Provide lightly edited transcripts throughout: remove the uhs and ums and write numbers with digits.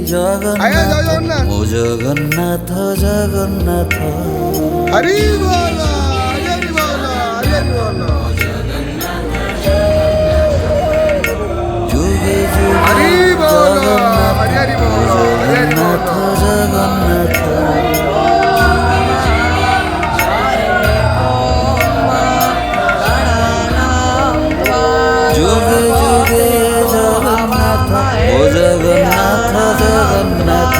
জগন্নাথ ও জগন্নাথ জগন্নাথ হরি বল হরি বল হরি বল যুগে যুগে হরি বল জগন্নাথ হরি ও বল জগন্নাথ জগন্নাথ যুগে যুগে জগন্নাথ ও জগন্নাথ জগন্নাথ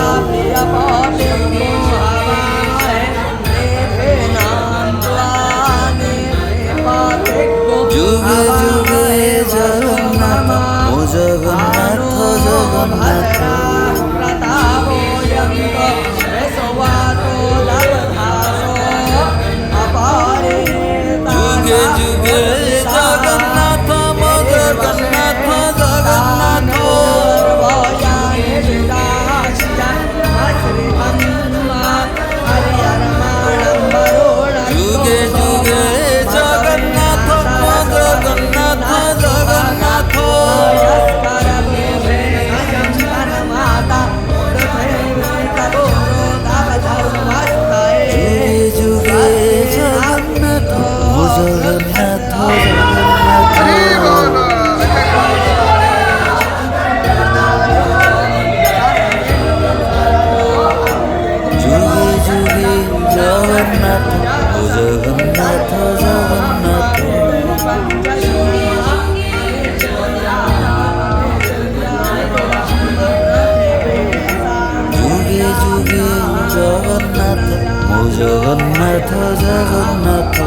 যুগে যুগে জগন্নাথ ও জগন্নাথ জগন্নাথ যুগে যুগে জগন্নাথ ও জগন্নাথ জগন্নাথ যুগে যুগে জগন্নাথ ও জগন্নাথ জগন্নাথ যুগে যুগে জগন্নাথ ও জগন্নাথ জগন্নাথ হরি বল যুগে যুগে জগন্নাথ ও জগন্নাথ জগন্নাথ যুগে যুগে জগন্নাথ ও জগন্নাথ জগন্নাথ